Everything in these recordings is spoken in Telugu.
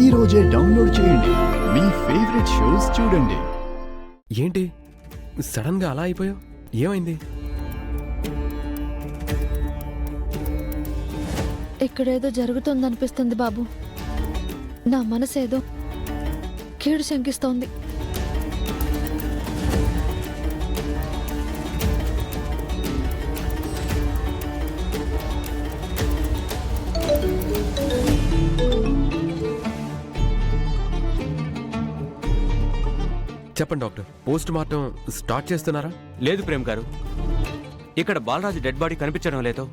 ఈ రోజే డౌన్లోడ్ చేయండి. మీ ఫేవరెట్ షోస్ చూడండి. ఏంటి సడన్ గా అలా అయిపోయావు? ఏమైంది? ఇక్కడేదో జరుగుతుందనిపిస్తుంది బాబు. నా మనసేదో కీడు శంకిస్తోంది. చెప్పండి డాక్టర్, పోస్ట్ మార్టం స్టార్ట్ చేస్తున్నారా? లేదు ప్రేమ్ గారు, ఇక్కడ బాలరాజు డెడ్ బాడీ కనిపించడం లేదు.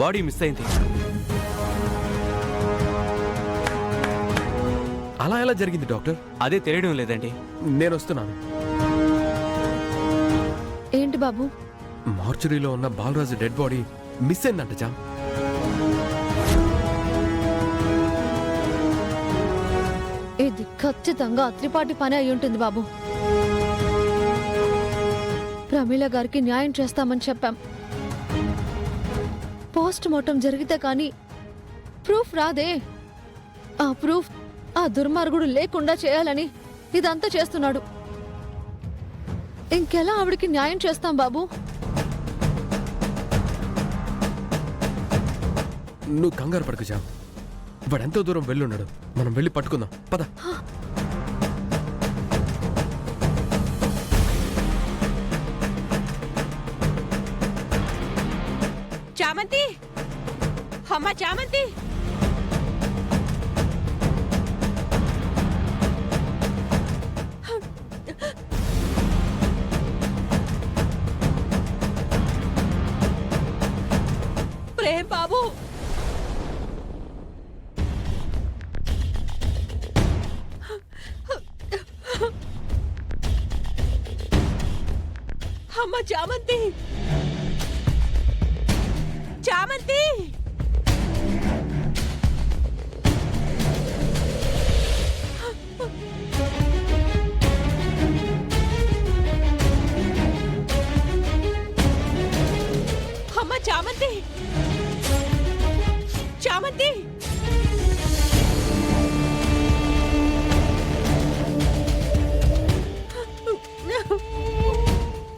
బాడీ మిస్ అయింది. అలా ఎలా జరిగింది డాక్టర్? అదే తెలియడం లేదండి. నేను వస్తున్నాను. ఏంటి బాబు? మార్చురీలో ఉన్న బాలరాజు డెడ్ బాడీ మిస్ అయిందంట జామ్. ఇది ఖచ్చితంగా అత్రిపాటి పని అయి ఉంటుంది బాబు. ప్రమీల గారికి న్యాయం చేస్తామని చెప్పాం. పోస్ట్ మార్టం జరిగితే కానీ ప్రూఫ్ రాదే. ఆ ప్రూఫ్ ఆ దుర్మార్గుడు లేకుండా చేయాలని ఇదంతా చేస్తున్నాడు. ఇంకెలా ఆవిడికి న్యాయం చేస్తాం బాబు? నువ్వు కంగారు పడకు జామ్. వాడెంతో దూరం వెళ్ళున్నాడు. మనం వెళ్ళి పట్టుకుందాం, పద. చామంతి, అమ్మ చామంతి, ప్రేమ్ బాబు, అమ్మ చామంతి, చామంతి, అమ్మ చామంతి, చామంతి,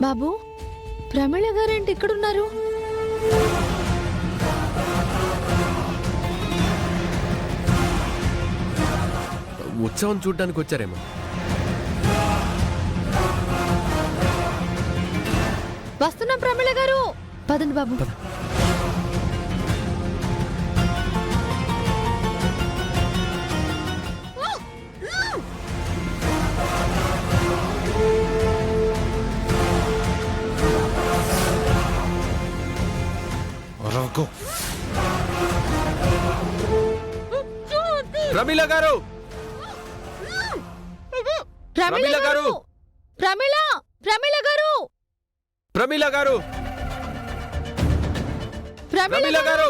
బాబు, ప్రమీల గారేంటి ఇక్కడున్నారు? ఉత్సవం చూడ్డానికి వచ్చారేమో. వస్తున్నాం ప్రమీల గారు, పదండి బాబు. పద. ప్రమీల గారు, ప్రమీల గారు, ప్రమీల, ప్రమీల గారు, ప్రమీల గారు, ప్రమీల గారు,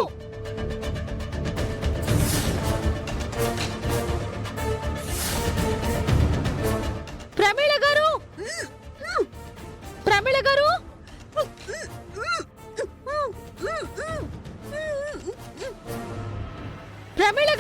ప్రమీల గారు, ప్రమీల గారు, ప్రమీల